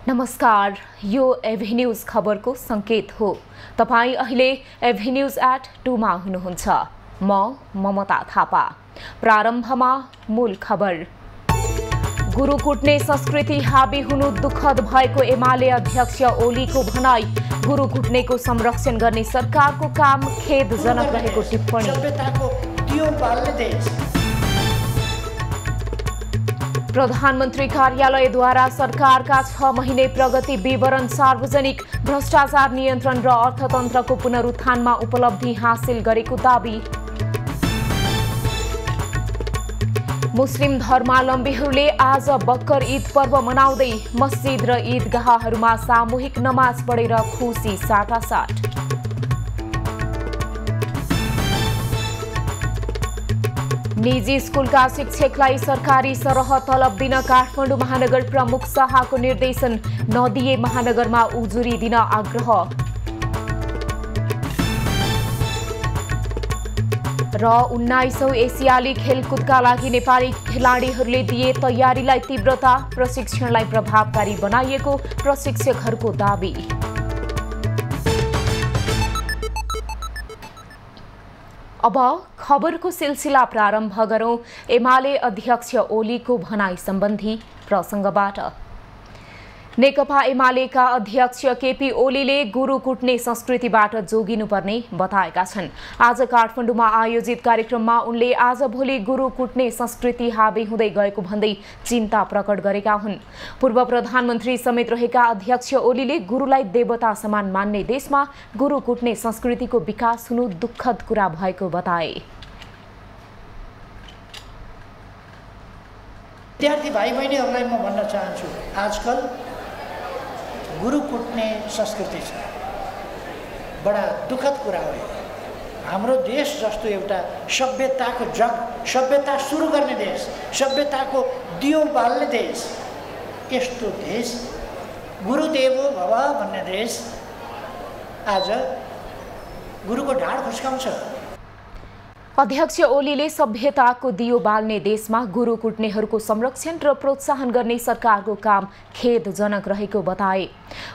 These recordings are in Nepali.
नमस्कार, यो एभेन्यूज खबरको संकेत हो। तपाई अहिले एभेन्यूज@2 मा हुनुहुन्छ। म ममता थापा। प्रारम्भमा मूल खबर। गुरु कुट्ने संस्कृति हाबी हुनु दुःखद भएको एमाले अध्यक्ष ओलीको भनाई। गुरु कुट्नेको संरक्षण गर्ने सरकारको काम खेदजनक रहेको टिप्पणी। प्रधानमन्त्री कार्यालयद्वारा सरकारका 6 महिने प्रगति विवरण सार्वजनिक। भ्रष्टाचार नियन्त्रण र अर्थतन्त्रको पुनरुत्थानमा उपलब्धि हासिल गरेको दाबी। मुस्लिम धर्मावलम्बीहरूले आज बकर ईद पर्व मनाउँदै मस्जिद र ईदगाहहरूमा सामूहिक नमाज पढेर खुसी साटासाट। निजी स्कुलका शिक्षकलाई सरकारी सरह तलब दिन काठमाडौँ महानगर प्रमुख शाहको निर्देशन। नदिए महानगरमा उजुरी दिन आग्रह। र 19औं एसियाली खेलकुदका लागि नेपाली खेलाडीहरूले दिए तयारीलाई तीव्रता। प्रशिक्षणलाई प्रभावकारी बनाइएको प्रशिक्षकहरूको दाबी। अब खबरको सिलसिला प्रारम्भ गरौं एमाले अध्यक्ष ओलीको भनाई सम्बन्धी प्रसङ्गबाट। नेकपा एमालेका अध्यक्ष केपी ओलीले गुरु कुट्ने संस्कृतिबाट जोगिनुपर्ने बताएका छन्। आज काठमाडौँमा आयोजित कार्यक्रममा उनले आजभोलि गुरु कुट्ने संस्कृति हाबी हुँदै गएको भन्दै चिन्ता प्रकट गरेका हुन्। पूर्व प्रधानमन्त्री समेत रहेका अध्यक्ष ओलीले गुरुलाई देवता समान मान्ने देशमा गुरु कुट्ने संस्कृतिको विकास हुनु दुःखद कुरा भएको बताए। विद्यार्थी भाइ बहिनीहरूलाई म भन्न चाहन्छु, आजकल गुरु कुट्ने संस्कृति छ। बडा दुःखद कुरा हो। हाम्रो देश जस्तो एउटा सभ्यताको सभ्यता सुरु गर्ने देश, सभ्यताको दियो बाल्ने देश, यस्तो देश गुरुदेवो भव भन्ने देश आज गुरुको ढाड खुस्काउँछ। अध्यक्ष ओलीले सभ्यताको दियो बाल्ने देशमा गुरु कुट्नेहरूको संरक्षण र प्रोत्साहन गर्ने सरकारको काम खेदजनक रहेको बताए।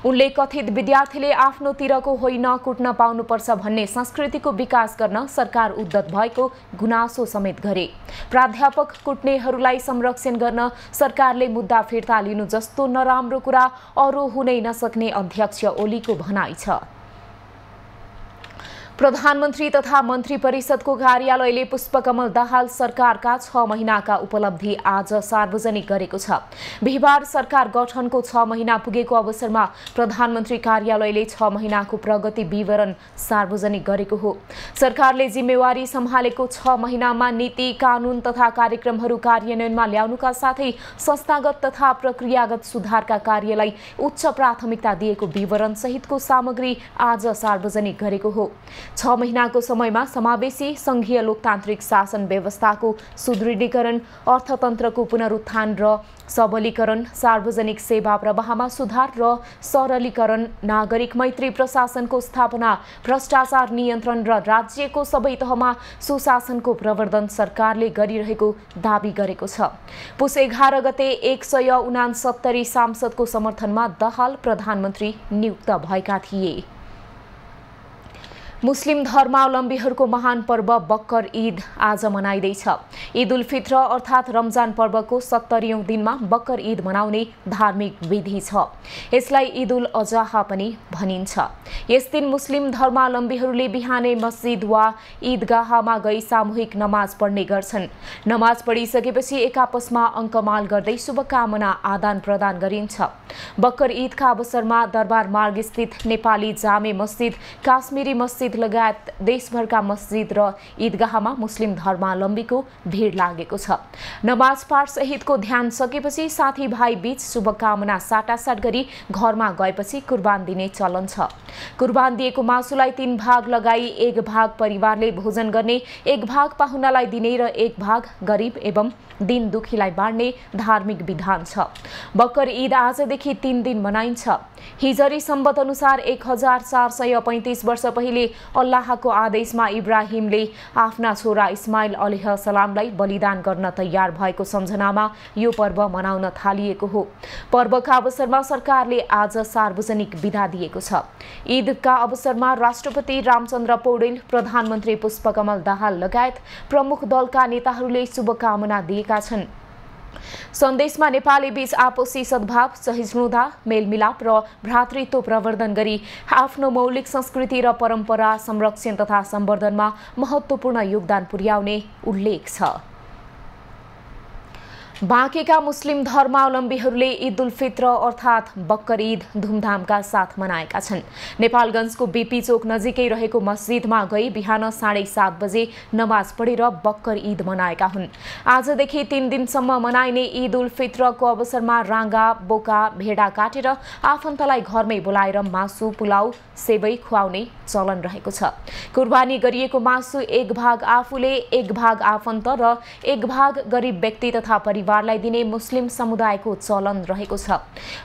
उनले कथित विद्यार्थीले आफ्नोतिरको होइन कुट्न पाउनुपर्छ भन्ने संस्कृतिको विकास गर्न सरकार उद्यत भएको गुनासो समेत गरे। प्राध्यापक कुट्नेहरूलाई संरक्षण गर्न सरकारले मुद्दा फिर्ता लिनु जस्तो नराम्रो कुरा अरू हुनै नसक्ने अध्यक्ष ओलीको भनाइ छ। प्रधानमन्त्री तथा मन्त्री परिषदको कार्यालयले पुष्पकमल दाहाल सरकारका 6 महिनाका उपलब्धि आज सार्वजनिक गरेको छ। बिहिबार सरकार गठनको 6 महिना पुगेको अवसरमा प्रधानमन्त्री कार्यालयले 6 महिनाको प्रगति विवरण सार्वजनिक गरेको हो। सरकारले जिम्मेवारी सम्हालेको 6 महिनामा नीति, कानून तथा कार्यक्रमहरू कार्यान्वयनमा ल्याउनुका साथै संस्थागत तथा प्रक्रियागत सुधारका कार्यलाई उच्च प्राथमिकता दिएको विवरण सहितको सामग्री आज सार्वजनिक गरेको हो। 6 महिनाको समयमा समावेशी संघीय लोकतान्त्रिक शासन व्यवस्थाको सुदृढीकरण, अर्थतन्त्रको पुनरुत्थान र सबलीकरण, सार्वजनिक सेवा प्रवाहमा सुधार र सरलीकरण, नागरिक मैत्री प्रशासनको स्थापना, भ्रष्टाचार नियन्त्रण र राज्यको सबै तहमा सुशासनको प्रवर्धन सरकारले गरिरहेको दाबी गरेको छ। पुस 11 गते 169 सांसदको समर्थनमा दाहाल प्रधानमन्त्री नियुक्त भएका थिए। मुस्लिम धर्मावलम्बीहरूको महान पर्व बकर ईद आज मनाइँदैछ। ईद उल फित्र अर्थात् रमजान पर्वको 70औं दिनमा बकर ईद मनाउने धार्मिक विधि छ। यसलाई ईद उल अजहा पनि भनिन्छ। यस दिन मुस्लिम धर्मावलम्बीहरूले बिहानै मस्जिद वा ईदगाहमा गई सामूहिक नमाज पढ्ने गर्छन्। नमाज पढिसकेपछि एक आपसमा अङ्कमाल गर्दै शुभकामना आदान प्रदान गरिन्छ। बकर ईदका अवसरमा दरबार मार्ग स्थित नेपाली जामे मस्जिद, काश्मीरी मस्जिद लगायत देशभरका मस्जिद र ईदगाहमा मुस्लिम धर्मावलम्बीको भीड लागेको छ। नमाज पाठ सहितको ध्यान सकेपछि साथीभाइ बीच शुभकामना साटासाट गरी घरमा गएपछि कुर्बान दिने चलन छ। कुर्बान दिएको मासुलाई 3 भाग लगाई 1 भाग परिवारले भोजन गर्ने, 1 भाग पाहुनालाई दिने र 1 भाग गरिब एवं दिन दुखीलाई बाँड्ने धार्मिक विधान छ। बकर ईद आजदेखि 3 दिन मनाइन्छ। हिजरी सम्बत अनुसार 1435 वर्ष पहिले अल्लाहको आदेशमा इब्राहिमले आफ्ना छोरा इस्माइल अलैहिस्सलामलाई बलिदान गर्न तयार भएको सम्झनामा यो पर्व मनाउन थालिएको हो। पर्वका अवसरमा सरकारले आज सार्वजनिक बिदा दिएको छ। ईदका अवसरमा राष्ट्रपति रामचन्द्र पौडेल, प्रधानमन्त्री पुष्पकमल दाहाल लगायत प्रमुख दलका नेताहरूले शुभकामना दिएका छन्। सन्देशमा नेपाली बीच आपसी सद्भाव, सहिष्णुता, मेलमिलाप र भ्रातृत्व प्रवर्धन गरी आफ्नो मौलिक संस्कृति र परम्परा संरक्षण तथा सम्वर्धनमा महत्त्वपूर्ण योगदान पुर्याउने उल्लेख छ। बाँकेका मुस्लिम धर्मावलम्बीहरूले ईद उल फित्र अर्थात् बक्कर ईद धुमधामका साथ मनाएका छन्। नेपालगञ्जको बीपी चोक नजिकै रहेको मस्जिदमा गई बिहान 7:30 बजे नमाज पढेर बक्कर ईद मनाएका हुन्। आजदेखि 3 दिनसम्म मनाइने ईद उल फित्रको अवसरमा राँगा, बोका, भेडा काटेर आफन्तलाई घरमै बोलाएर मासु, पुलाउ, सेवै खुवाउने चलन रहेको छ। कुर्बानी गरिएको मासु 1 भाग आफूले, 1 भाग आफन्त र 1 भाग गरिब व्यक्ति तथा परिवारलाई दिने मुस्लिम समुदायको चलन रहेको छ।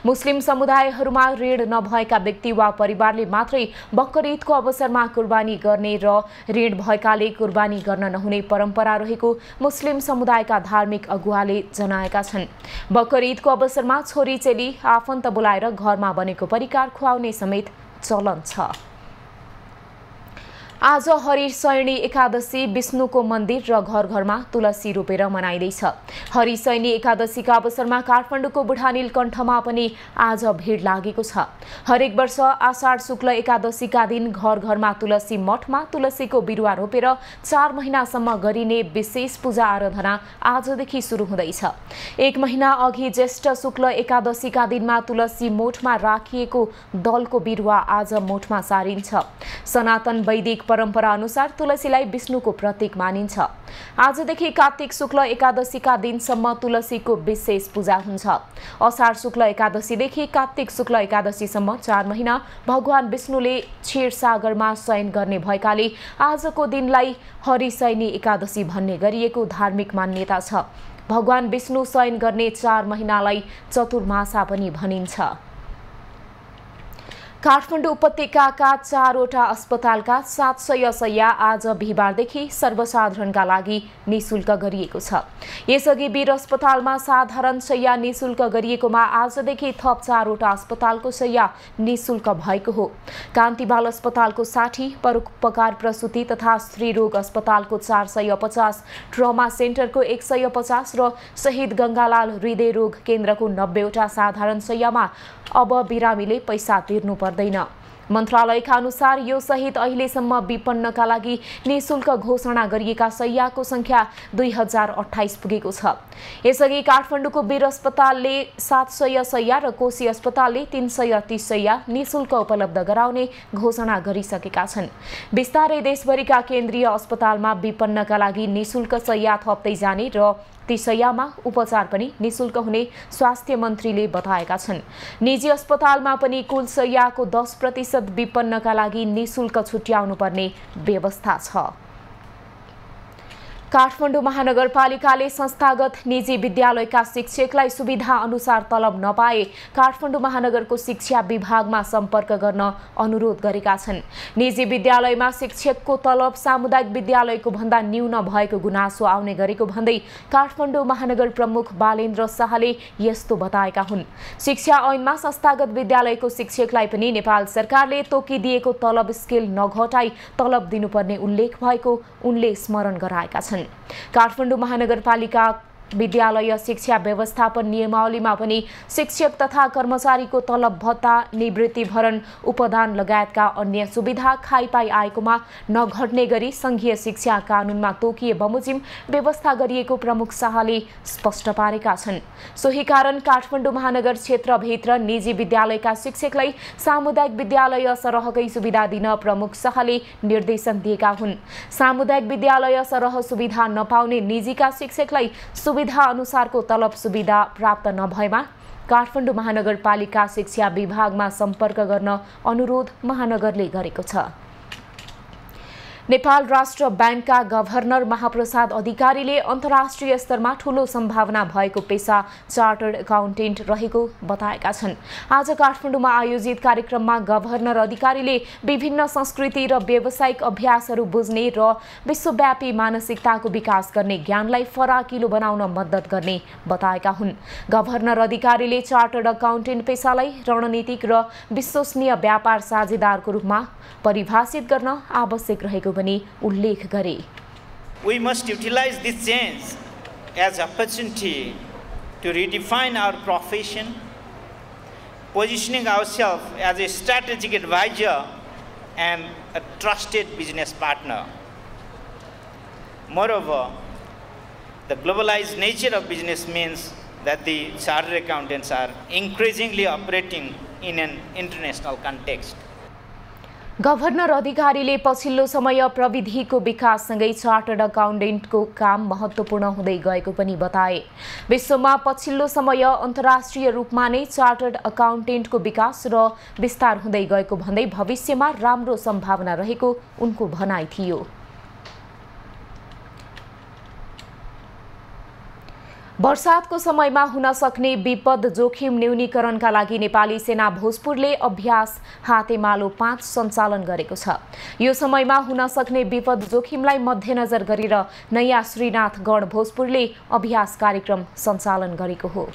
मुस्लिम समुदायहरूमा ऋण नभएका व्यक्ति वा परिवारले मात्रै बक्कर ईदको अवसरमा कुर्बानी गर्ने र ऋण भएकाले कुर्बानी गर्न नहुने परम्परा रहेको मुस्लिम समुदायका धार्मिक अगुवाले जनाएका छन्। बक्कर ईदको अवसरमा छोरी चेली आफन्त बोलाएर घरमा बनेको परिकार खुवाउने समेत चलन छ। आज हरिशयनी एकादशी विष्णुको मन्दिर र घर घरमा तुलसी रोपेर मनाइँदैछ। हरिशयनी एकादशीका अवसरमा काठमाडौँको बुढानील कण्ठमा पनि आज भिड लागेको छ। हरेक वर्ष आषाढ शुक्ल एकादशीका दिन घर घरमा तुलसी मठमा तुलसीको बिरुवा रोपेर 4 महिनासम्म गरिने विशेष पूजा आराधना आजदेखि सुरु हुँदैछ। 1 महिना अघि ज्येष्ठ शुक्ल एकादशीका दिनमा तुलसी मोठमा राखिएको दलको बिरुवा आज मोठमा सारिन्छ। सनातन वैदिक परम्परा अनुसार तुलसीलाई विष्णुको प्रतीक मानिन्छ। आजदेखि कार्तिक शुक्ल एकादशीका दिनसम्म तुलसीको विशेष पूजा हुन्छ। अषाढ शुक्ल एकादशीदेखि कार्तिक शुक्ल एकादशीसम्म 4 महिना भगवान विष्णुले क्षीरसागरमा शयन गर्ने भएकाले आजको दिनलाई हरिशयनी एकादशी भन्ने गरिएको धार्मिक मान्यता छ। भगवान विष्णु शयन गर्ने 4 महिनालाई चतुर्मासा पनि भनिन्छ। काठमाडौँ उपत्यकाका 4वटा अस्पतालका 700 शय्या आज बिहिबारदेखि सर्वसाधारणका लागि निशुल्क गरिएको छ। यसअघि वीर अस्पतालमा साधारण शय्या निशुल्क गरिएकोमा आजदेखि थप 4वटा अस्पतालको शय्या निशुल्क भएको हो। कान्तिबाल अस्पतालको 60, परोपकार प्रसूति तथा स्त्रीरोग अस्पतालको 450, ट्रमा सेन्टरको 150 र शहीद गंगालाल हृदय रोग केन्द्रको 90वटा साधारण शय्यामा अब बिरामीले पैसा तिर्नु पर्दैन। मन्त्रालयका अनुसार यो सहित अहिलेसम्म विपन्नका लागि निशुल्क घोषणा गरिएका शय्याको संख्या 2028 पुगेको छ। यसअघि काठमाडौँको वीर अस्पतालले 700 शय्या र कोशी अस्पतालले 330 शय्या निशुल्क उपलब्ध गराउने घोषणा गरिसकेका छन्। बिस्तारै देशभरिका केन्द्रीय अस्पतालमा विपन्नका लागि निशुल्क शय्या थप्दै जाने र ती शय्यामा उपचार पनि निशुल्क हुने स्वास्थ्य मन्त्रीले बताएका छन्। निजी अस्पतालमा पनि कुल शय्याको 10% विपन्नका लागि निशुल्क छुट्याउनु पर्ने व्यवस्था छ। काठमाडौँ महानगरपालिकाले संस्थागत निजी विद्यालयका शिक्षकलाई सुविधा अनुसार तलब नपाए काठमाडौँ महानगरको शिक्षा विभागमा सम्पर्क गर्न अनुरोध गरेका छन्। निजी विद्यालयमा शिक्षकको तलब सामुदायिक विद्यालयको भन्दा न्यून भएको गुनासो आउने गरेको भन्दै काठमाडौँ महानगर प्रमुख बालेन्द्र शाहले यस्तो बताएका हुन्। शिक्षा ऐनमा संस्थागत विद्यालयको शिक्षकलाई पनि नेपाल सरकारले तोकिदिएको तलब स्केल नघटाई तलब दिनुपर्ने उल्लेख भएको उनले स्मरण गराएका छन्। काठमाडौँ महानगरपालिका विद्यालय शिक्षा व्यवस्थापन नियमावलीमा पनि शिक्षक तथा कर्मचारीको तलब भत्ता, निवृत्ति भरण, उपदान लगायतका अन्य सुविधा खाइपाई आएकोमा नघट्ने गरी संघीय शिक्षा कानूनमा तोकिए बमोजिम व्यवस्था गरिएको प्रमुख शाहले स्पष्ट पारेका छन्। सोही कारण काठमाडौँ महानगर क्षेत्रभित्र निजी विद्यालयका शिक्षकलाई सामुदायिक विद्यालय सरहकै सुविधा दिन प्रमुख शाहले निर्देशन दिएका हुन्। सामुदायिक विद्यालय सरह सुविधा नपाउने निजीका शिक्षकलाई सुविधा अनुसारको तलब सुविधा प्राप्त नभएमा काठमाडौँ महानगरपालिका शिक्षा विभागमा सम्पर्क गर्न अनुरोध महानगरले गरेको छ। नेपाल राष्ट्र बैंकका गभर्नर महाप्रसाद अधिकारीले अन्तर्राष्ट्रिय स्तरमा ठूलो सम्भावना भएको पेशा चार्टर्ड अकाउन्टेन्ट रहेको बताएका छन्। आज काठमाडौँमा आयोजित कार्यक्रममा गभर्नर अधिकारीले विभिन्न संस्कृति र व्यावसायिक अभ्यासहरू बुझ्ने र विश्वव्यापी मानसिकताको विकास गर्ने ज्ञानलाई फराकिलो बनाउन मद्दत गर्ने बताएका हुन्। गभर्नर अधिकारीले चार्टर्ड अकाउन्टेन्ट पेशालाई रणनीतिक र विश्वसनीय व्यापार साझेदारको रूपमा परिभाषित गर्न आवश्यक रहेको पनि उल्लेख गरे। We must utilize this change as opportunity to redefine our profession, positioning ourselves as a strategic advisor and a trusted business partner. Moreover, the globalized nature of business means that the chartered accountants are increasingly operating in an international context. Governor अधिकारीले पछिल्लो समय प्रविधिको विकाससँगै चार्टर्ड अकाउन्टेन्टको काम महत्त्वपूर्ण हुँदै गएको पनि बताए। विश्वमा पछिल्लो समय अन्तर्राष्ट्रिय रूपमा नै चार्टर्ड अकाउन्टेन्टको विकास र विस्तार हुँदै गएको भन्दै भविष्यमा राम्रो सम्भावना रहेको उनको भनाइ थियो। वर्षातको समयमा हुन सक्ने विपद जोखिम न्यूनीकरणका लागि नेपाली सेना भोजपुरले अभ्यास हातेमालो 5 सञ्चालन गरेको छ। यो समयमा हुन सक्ने विपद जोखिमलाई मध्यनजर गरेर नयाँ श्रीनाथगढ भोजपुरले अभ्यास कार्यक्रम सञ्चालन गरेको हो।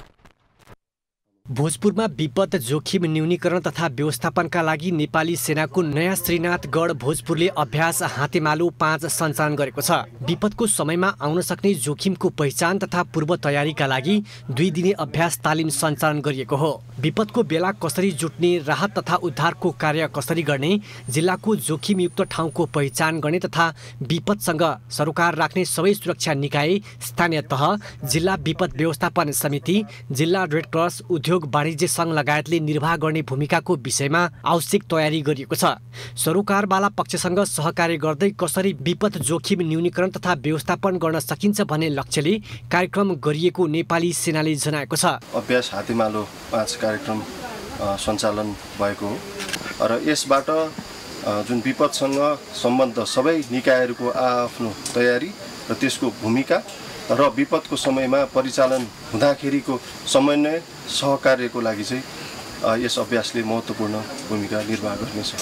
भोजपुरमा विपद जोखिम न्यूनीकरण तथा व्यवस्थापनका लागि नेपाली सेनाको नयाँ श्रीनाथगढ भोजपुरले अभ्यास हातेमालो 5 सञ्चालन गरेको छ। विपदको समयमा आउन सक्ने जोखिमको पहिचान तथा पूर्व तयारीका लागि 2 दिने अभ्यास तालिम सञ्चालन गरिएको हो। विपदको बेला कसरी जुट्ने, राहत तथा उद्धारको कार्य कसरी गर्ने, जिल्लाको जोखिमयुक्त ठाउँको पहिचान गर्ने तथा विपदसँग सरोकार राख्ने सबै सुरक्षा निकाय, स्थानीय तह, जिल्ला विपद व्यवस्थापन समिति, जिल्ला रेड क्रस, उद्योग वाणिज्य सङ्घ लगायतले निर्वाह गर्ने भूमिकाको विषयमा आवश्यक तयारी गरिएको छ। सरोकारवाला पक्षसँग सहकार्य गर्दै कसरी विपद जोखिम न्यूनीकरण तथा व्यवस्थापन गर्न सकिन्छ भन्ने लक्ष्यले कार्यक्रम गरिएको नेपाली सेनाले जनाएको छ। अभ्यास हातेमालो 5 कार्यक्रम सञ्चालन भएको हो र यसबाट जुन विपदसँग सम्बद्ध सबै निकायहरूको आफ्नो तयारी र त्यसको भूमिका र विपदको समयमा परिचालन हुँदाखेरिको समन्वय सहकार्यको लागि चाहिँ यस अभ्यासले महत्त्वपूर्ण भूमिका निर्वाह गर्नेछ।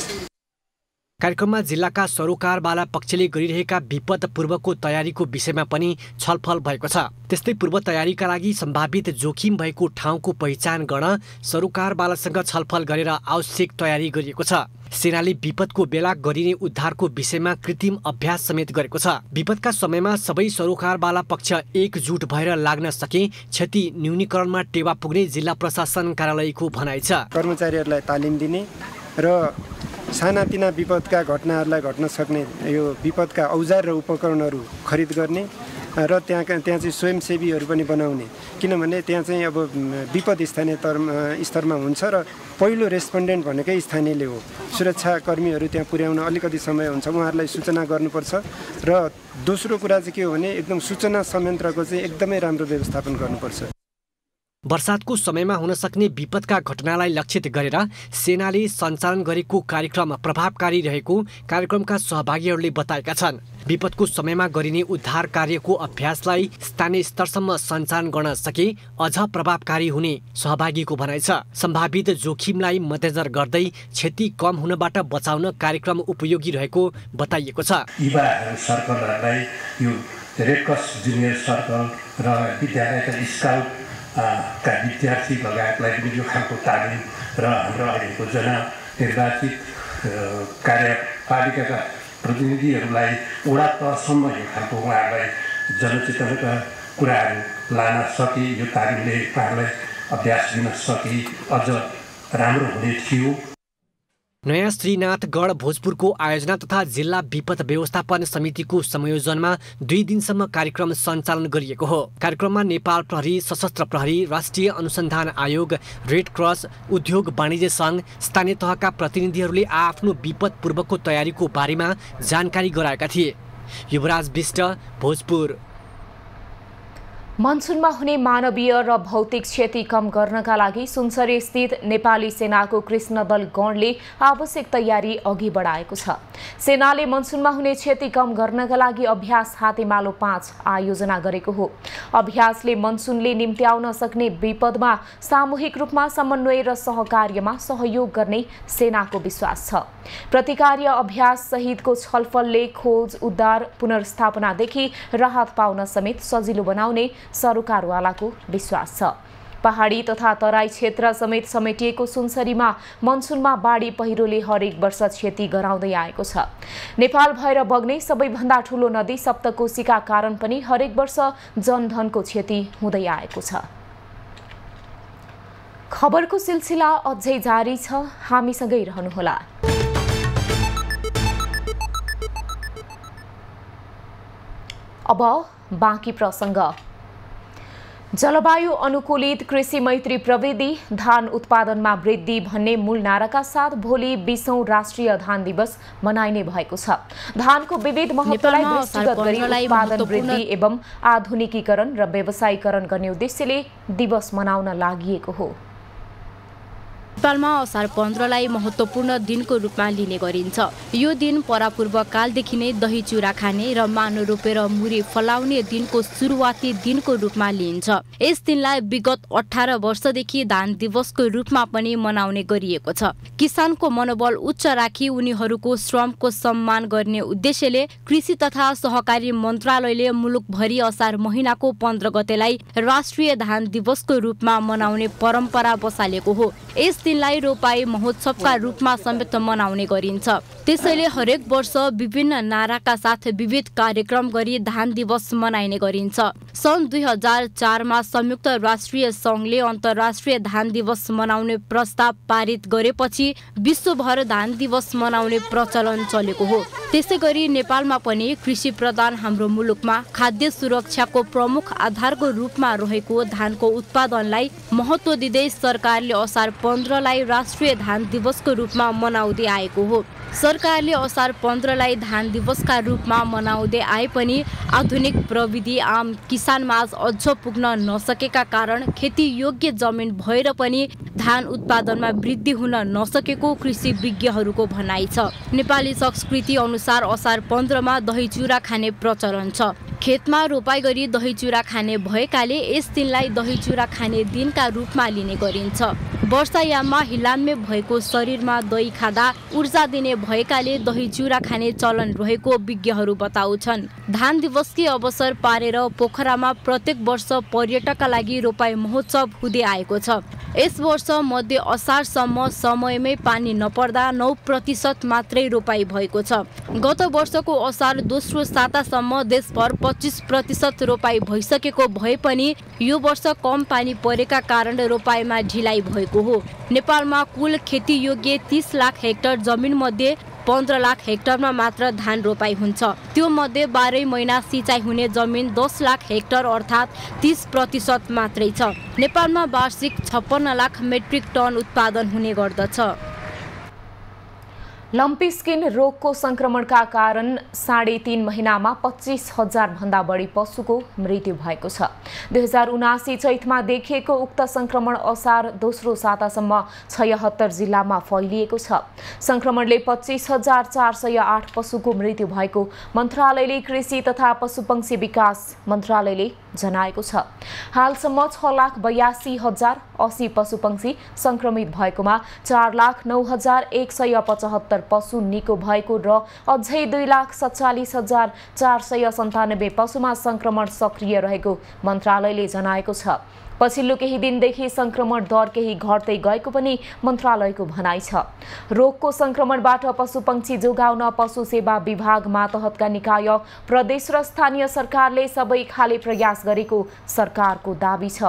कार्यक्रममा जिल्लाका सरोकारवाला पक्षले गरिरहेका विपद पूर्वको तयारीको विषयमा पनि छलफल भएको छ। त्यस्तै पूर्व तयारीका लागि सम्भावित जोखिम भएको ठाउँको पहिचान गर्न सरोकारवालासँग छलफल गरेर आवश्यक तयारी गरिएको छ। सेनाले विपदको बेला गरिने उद्धारको विषयमा कृत्रिम अभ्यास समेत गरेको छ। विपदका समयमा सबै सरोकारवाला पक्ष एकजुट भएर लाग्न सके क्षति न्यूनीकरणमा टेवा पुग्ने जिल्ला प्रशासन कार्यालयको भनाइ छ। कर्मचारीहरूलाई तालिम दिने र सानातिना विपदका घटनाहरूलाई घट्न सक्ने यो विपदका औजार र उपकरणहरू खरिद गर्ने र त्यहाँ चाहिँ स्वयंसेवीहरू पनि बनाउने, किनभने त्यहाँ चाहिँ अब विपद स्थानीय स्तरमा हुन्छ र पहिलो रेस्पोन्डेन्ट भनेकै स्थानीयले हो। सुरक्षाकर्मीहरू त्यहाँ पुर्याउन अलिकति समय हुन्छ, उहाँहरूलाई सूचना गर्नुपर्छ र दोस्रो कुरा चाहिँ के हो भने एकदम सूचना संयन्त्रको चाहिँ एकदमै राम्रो व्यवस्थापन गर्नुपर्छ। वर्षातको समयमा हुन सक्ने विपदका घटनालाई लक्षित गरेर सेनाले सञ्चालन गरेको कार्यक्रम प्रभावकारी रहेको कार्यक्रमका सहभागीहरूले बताएका छन्। विपदको समयमा गरिने उद्धार कार्यको अभ्यासलाई स्थानीय स्तरसम्म सञ्चालन गर्न सके अझ प्रभावकारी हुने सहभागीको भनाइ छ। सम्भावित जोखिमलाई मध्यनजर गर्दै क्षति कम हुनबाट बचाउन कार्यक्रम उपयोगी रहेको बताइएको छ। युवाहरू सर्कलहरूलाई यो रेड क्रस जुनियर सर्कल र विद्यालयका स्काउट का विद्यार्थी लगायतलाई पनि यो खालको तालिम र हाम्रो अहिलेको जननिर्वाचित कार्यपालिकाका प्रतिनिधिहरूलाई वडा तहसम्म यो खालको उहाँहरूलाई जनचेतनाका कुराहरू लान सके, यो तालिमले उहाँहरूलाई अभ्यास दिन सके अझ राम्रो हुने थियो। नयाँ श्रीनाथगढ भोजपुरको आयोजना तथा जिल्ला विपद व्यवस्थापन समितिको संयोजनमा 2 दिनसम्म कार्यक्रम सञ्चालन गरिएको हो। कार्यक्रममा नेपाल प्रहरी, सशस्त्र प्रहरी, राष्ट्रिय अनुसन्धान आयोग, रेड क्रस, उद्योग वाणिज्य सङ्घ, स्थानीय तहका प्रतिनिधिहरूले आफ्नो विपद पूर्वको तयारीको बारेमा जानकारी गराएका थिए। युवराज विष्ट, भोजपुर। मनसुनमा हुने मानवीय र भौतिक क्षति कम गर्नका लागि सुनसरी स्थित नेपाली सेनाको कृष्ण दल गणले आवश्यक तयारी अघि बढाएको छ। सेनाले मनसुनमा हुने क्षति कम गर्नका लागि अभ्यास हातेमालो 5 आयोजना गरेको हो। अभ्यासले मनसुनले निम्त्याउन सक्ने विपदमा सामूहिक रूपमा समन्वय र सहकार्यमा सहयोग गर्ने सेनाको विश्वास छ। प्रतिकार्य अभ्यास सहितको छलफलले खोज, उद्धार, पुनर्स्थापनादेखि राहत पाउन समेत सजिलो बनाउने सरोकारवालाको विश्वास छ। पहाडी तथा तराई क्षेत्र समेत समेटिएको सुनसरीमा मनसुनमा बाढी पहिरोले हरेक वर्ष क्षति गराउँदै आएको छ। नेपाल भएर बग्ने सबैभन्दा ठूलो नदी सप्तकोशीका कारण पनि हरेक वर्ष जनधनको क्षति हुँदै आएको छ। खबरको सिलसिला अझै जारी छ, हामीसँगै रहनुहोला। अब बाँकी प्रसंग। जलवायु अनुकूलित कृषि मैत्री प्रविधि धान उत्पादनमा वृद्धि भन्ने मूल नाराका साथ भोलि 20औं राष्ट्रिय धान दिवस मनाइने भएको छ। धानको विविध महत्त्वलाई दृष्टिगत गरी उत्पादन वृद्धि एवं आधुनिकीकरण र व्यवसायीकरण गर्ने उद्देश्यले दिवस मनाउन लागिएको हो। नेपालमा असार 15लाई महत्त्वपूर्ण दिनको रूपमा लिने गरिन्छ। यो दिन परापूर्व कालदेखि नै दही चुरा खाने र मानो रोपेर मुरी फलाउने दिनको सुरुवाती दिनको रूपमा लिइन्छ। यस दिनलाई विगत 18 वर्षदेखि धान दिवसको रूपमा पनि मनाउने गरिएको छ। किसानको मनोबल उच्च राखी उनीहरूको श्रमको सम्मान गर्ने उद्देश्यले कृषि तथा सहकारी मन्त्रालयले मुलुकभरि असार महिनाको 15 गतेलाई राष्ट्रिय धान दिवसको रूपमा मनाउने परम्परा बसालेको हो। यस दिनलाई रोपाई महोत्सवका रूपमा समेत मनाउने गरिन्छ। त्यसैले हरेक वर्ष विभिन्न नाराका साथ विविध कार्यक्रम गरी धान दिवस मनाइने गरिन्छ। सन् 2004 मा संयुक्त राष्ट्रिय संघले अन्तर्राष्ट्रिय धान दिवस मनाउने प्रस्ताव पारित गरेपछि विश्वभर धान दिवस मनाउने प्रचलन चलेको हो। त्यसैगरी नेपालमा पनि कृषि प्रधान हाम्रो मुलुकमा खाद्य सुरक्षाको प्रमुख आधारको रूपमा रहेको धानको उत्पादनलाई महत्त्व दिँदै सरकारले असार 15लाई राष्ट्रिय धान दिवसको रूपमा मनाउँदै आएको हो। सरकारले असार 15लाई धान दिवसका रूपमा मनाउँदै आए पनि आधुनिक प्रविधि आम किसानमाझ अझ पुग्न नसकेका कारण खेती योग्य जमिन भएर पनि धान उत्पादनमा वृद्धि हुन नसकेको कृषि विज्ञहरूको भनाइ छ। नेपाली संस्कृति अनुसार असार 15 मा दही चुरा खाने प्रचलन छ। खेतमा रोपाई गरी दही चुरा खाने भएकाले यस दिनलाई दही चुरा खाने दिनका रूपमा लिने गरिन्छ। वर्षायाममा हिलाम्मे भएको शरीरमा दही खाँदा ऊर्जा दिने भएकाले दही चुरा खाने चलन रहेको विज्ञहरू बताउँछन्। धान दिवसकै अवसर पारेर पोखरामा प्रत्येक वर्ष पर्यटकका लागि रोपाई महोत्सव हुँदै आएको छ। यस वर्ष मध्य असारसम्म समयमै पानी नपर्दा 9% मात्रै रोपाई भएको छ। गत वर्षको असार दोस्रो सातासम्म देशभर 25% रोपाई भइसकेको भए पनि यो वर्ष कम पानी परेका कारण रोपाईमा ढिलाइ भएको हो। नेपालमा कुल खेती योग्य 30 लाख हेक्टर जमिन मध्ये 15 लाख हेक्टरमा मात्र धान रोपाई हुन्छ। त्यो मध्ये 12 महिना सिँचाइ हुने जमिन 10 लाख हेक्टर अर्थात् 30% मात्रै छ। नेपालमा वार्षिक 56 लाख मेट्रिक टन उत्पादन हुने गर्दछ। लम्पी स्किन रोगको संक्रमणका कारण 3.5 महिनामा 25,000 भन्दा बढी पशुको मृत्यु भएको छ। 2079 चैतमा देखिएको उक्त संक्रमण असार दोस्रो सातासम्म 76 जिल्लामा फैलिएको छ। संक्रमणले 25,408 पशुको मृत्यु भएको मन्त्रालयले कृषि तथा पशुपक्षी विकास मन्त्रालयले जनाएको छ। हालसम्म 6,82,080 पशुपक्षी संक्रमित भएकोमा 4,09,175 पशु निको भएको र अझै 2,47,497 पशुमा संक्रमण सक्रिय रहेको मन्त्रालयले जनाएको छ। पछिल्लो केही दिनदेखि संक्रमण दर केही घट्दै गएको पनि मन्त्रालयको भनाइ छ। रोगको संक्रमणबाट पशुपक्षी जोगाउन पशु सेवा विभाग मातहतका निकाय प्रदेश र स्थानीय सरकारले सबै खाले प्रयास गरेको सरकारको दाबी छ।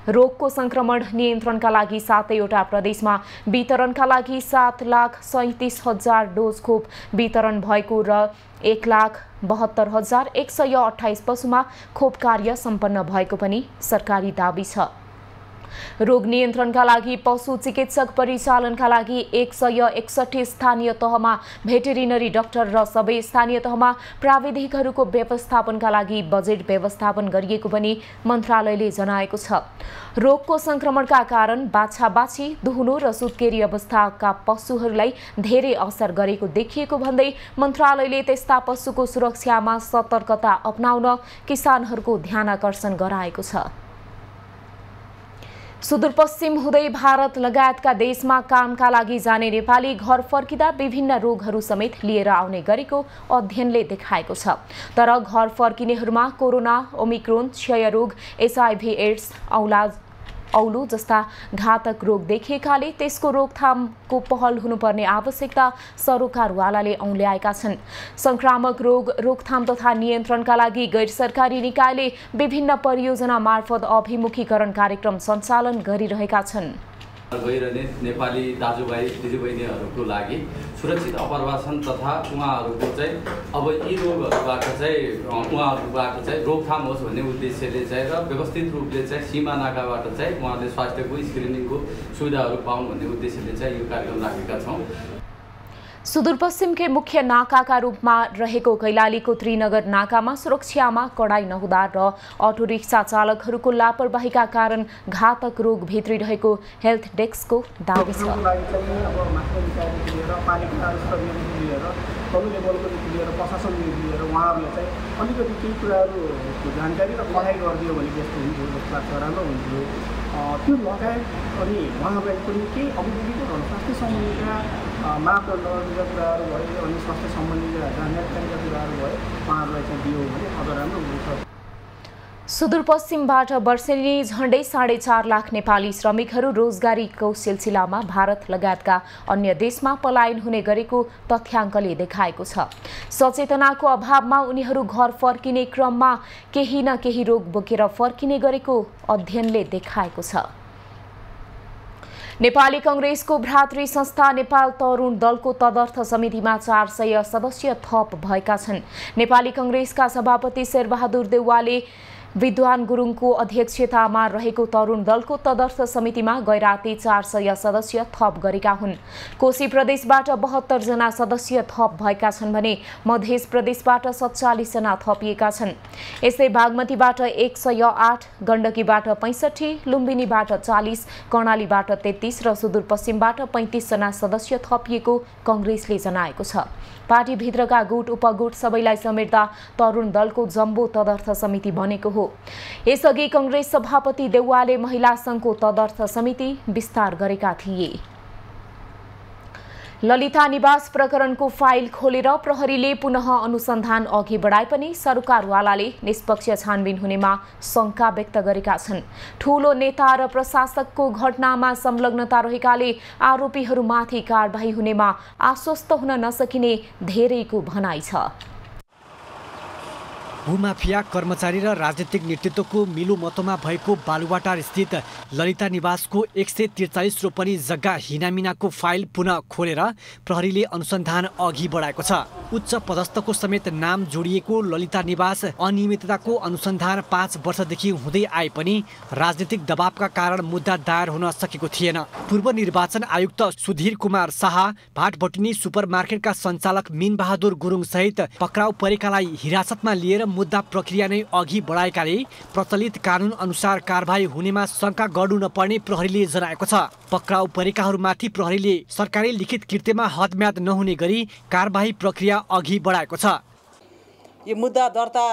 रोगको संक्रमण नियन्त्रणका लागि 7वटा प्रदेशमा वितरणका लागि 7,37,000 डोज खोप वितरण भएको र 1,72,128 पशुमा खोप कार्य सम्पन्न भएको पनि सरकारी दाबी छ। रोग नियन्त्रणका लागि पशु चिकित्सक परिचालनका लागि 161 स्थानीय तहमा भेटेरिनरी डाक्टर र सबै स्थानीय तहमा प्राविधिकहरूको व्यवस्थापनका लागि बजेट व्यवस्थापन गरिएको पनि मन्त्रालयले जनाएको छ। रोगको संक्रमणका कारण बाछा-बाछी, दुहुनो र सुत्केरी अवस्थाका पशुहरूलाई धेरै असर गरेको देखिएको भन्दै मन्त्रालयले त्यस्ता पशुको सुरक्षामा सतर्कता अपनाउन किसानहरूको ध्यान आकर्षण गराएको छ। सुदूरपश्चिम हुँदै भारत लगायतका देशमा कामका लागि जाने नेपाली घर फर्किँदा विभिन्न रोगहरू समेत लिएर आउने गरेको अध्ययनले देखाएको छ। तर घर फर्किनेहरूमा कोरोना, ओमिक्रोन, क्षयरोग, HIV एड्स, औलो जस्ता घातक रोग देखिएकाले त्यसको रोकथामको पहल हुनुपर्ने आवश्यकता सरोकारवालाले औल्याएका छन्। संक्रामक रोग रोकथाम तथा नियन्त्रणका लागि गैर सरकारी निकायले विभिन्न परियोजना मार्फत अभिमुखीकरण कार्यक्रम सञ्चालन गरिरहेका छन्। गइरहने नेपाली दाजुभाइ दिदीबहिनीहरूको लागि सुरक्षित अप्रवासन तथा उहाँहरूको चाहिँ अब यी रोगहरूबाट चाहिँ रोकथाम होस् भन्ने उद्देश्यले चाहिँ र व्यवस्थित रूपले चाहिँ सीमा नाकाबाट चाहिँ उहाँले स्वास्थ्यको स्क्रिनिङको सुविधाहरू पाउन् भन्ने उद्देश्यले चाहिँ यो कार्यक्रम राखेका छौँ। सुदूरपश्चिमकै मुख्य नाकाका रूपमा रहेको कैलालीको त्रिनगर नाकामा सुरक्षामा कडाई नहुँदा र अटो रिक्सा चालकहरूको लापरवाहीका कारण घातक रोग भित्रिरहेको हेल्थ डेस्कको दाबी छ। तल्लो लेभलकोदेखि लिएर प्रशासनदेखि लिएर उहाँहरूले चाहिँ अलिकति केही कुराहरू जानकारी र पढाइ गरिदियो भने त्यस्तो हुन्थ्यो जस्तो लाग्छ, राम्रो हुन्थ्यो। त्यो लगायत अनि उहाँहरूलाई पनि केही अभिमुखीकरण स्वास्थ्य सम्बन्धीका मापदण्डका कुराहरू भए अनि स्वास्थ्य सम्बन्धीका जानकारीका कुराहरू भए उहाँहरूलाई चाहिँ दियो भने अझ राम्रो हुन्छ। सुदूरपश्चिमबाट वर्षेनी झण्डै 4.5 लाख नेपाली श्रमिकहरू रोजगारीको सिलसिलामा भारत लगायतका अन्य देशमा पलायन हुने गरेको तथ्याङ्कले देखाएको छ। सचेतनाको अभावमा उनीहरू घर फर्किने क्रममा केही न केही रोग बोकेर फर्किने गरेको अध्ययनले देखाएको छ। नेपाली कांग्रेसको भ्रातृ संस्था नेपाल तरुण दलको तदर्थ समितिमा 400 सदस्य थप भएका छन्। नेपाली कांग्रेसका सभापति शेरबहादुर देउवाले विद्वान गुरुङको अध्यक्षतामा रहेको तरुण दलको तदर्थ समितिमा गैराती 400 सदस्य थप गरेका हुन्। कोशी प्रदेशबाट 72 जना सदस्य थप भएका छन् भने मध्य प्रदेशबाट 47 जना थपिएका छन्। यसै बागमतीबाट 108, गण्डकीबाट 65, लुम्बिनीबाट 40, कर्णालीबाट 33 र सुदूरपश्चिमबाट 35 जना सदस्य थपिएको कांग्रेसले जनाएको छ। पार्टीभित्रका गुट उपगुट सबैलाई समेट्दा तरुण दलको जम्बो तदर्थ समिति बनेको हो। यसअघि कांग्रेस सभापति देउवाले महिला संघको तदर्थ समिति विस्तार गरेका थिए। ललिता निवास प्रकरणको फाइल खोलेर प्रहरीले पुनः अनुसन्धान अघि बढाए पनि सरकारवालाले निष्पक्ष छानबिन हुनेमा शंका व्यक्त गरेका छन्। ठूलो नेता र प्रशासकको घटनामा संलग्नता रहेकाले आरोपीहरूमाथि कारबाही हुनेमा आश्वस्त हुन नसकिने धेरैको भनाइ छ। भूमाफिया कर्मचारी र राजनीतिक नेतृत्वको मिलोमतोमा भएको बालुवाटार स्थित ललिता निवासको 143 रोपनी जग्गा हिनामिनाको फाइल पुनः खोलेर प्रहरीले अनुसन्धान अघि बढाएको छ। उच्च पदस्थको समेत नाम जोडिएको ललिता निवास अनियमितताको अनुसन्धान 5 वर्षदेखि हुँदै आए पनि राजनीतिक दबावका कारण मुद्दा दायर हुन सकेको थिएन। पूर्व निर्वाचन आयुक्त सुधीर कुमार शाह, भाटभटिनी सुपरमार्केटका सञ्चालक मीन बहादुर गुरुङ सहित पक्राउ परेकालाई हिरासतमा लिएर मुद्दा प्रक्रिया नै अघि बढाएकाले प्रचलित कानुन अनुसार कारबाही हुनेमा शंका गर्नु नपर्ने प्रहरीले जनाएको छ। पक्राउ परेकाहरूमाथि प्रहरीले सरकारी लिखित कृत्यमा हदम्याद नहुने गरी कारबाही प्रक्रिया अघि बढाएको छ। यो मुद्दा दर्ता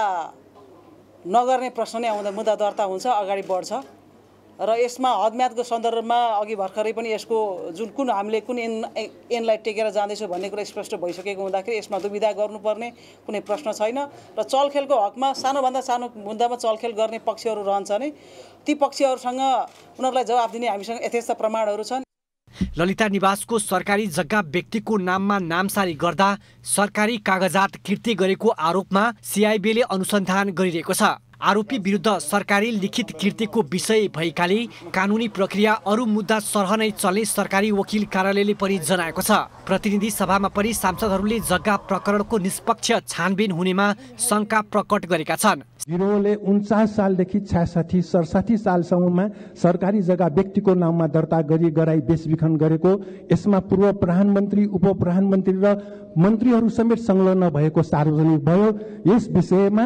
नगर्ने प्रश्न नै आउँदा मुद्दा दर्ता हुन्छ, अगाडि बढ्छ र यसमा हदम्यादको सन्दर्भमा अघि भर्खरै पनि यसको कुन हामीले कुन ऐनलाई टेकेर जाँदैछौँ भन्ने कुरा स्पष्ट भइसकेको हुँदाखेरि यसमा दुविधा गर्नुपर्ने कुनै प्रश्न छैन र चलखेलको हकमा सानोभन्दा सानो मुद्दामा चलखेल गर्ने पक्षहरू रहन्छ नै, ती पक्षहरूसँग उनीहरूलाई जवाफ दिने हामीसँग यथेष्ट प्रमाणहरू छन्। ललिता निवासको सरकारी जग्गा व्यक्तिको नाममा नामसारी गर्दा सरकारी कागजात कृत्य गरेको आरोपमा सिआइबीले अनुसन्धान गरिरहेको छ। आरोपी विरुद्ध सरकारी लिखित कृत्यको विषय भएकाले कानुनी प्रक्रिया अरू मुद्दा सरह नै चल्ने सरकारी वकिल कार्यालयले पनि जनाएको छ। प्रतिनिधि सभामा पनि सांसदहरूले जग्गा प्रकरणको निष्पक्ष छानबिन हुनेमा शंका प्रकट गरेका छन्। गिरोहले 49 सालदेखि 67 सालसम्ममा सरकारी जग्गा व्यक्तिको नाममा दर्ता गराई बेचबिखन गरेको, यसमा पूर्व प्रधानमन्त्री, उप प्रधानमन्त्री र मन्त्रीहरू समेत संलग्न भएको सार्वजनिक भयो। यस विषयमा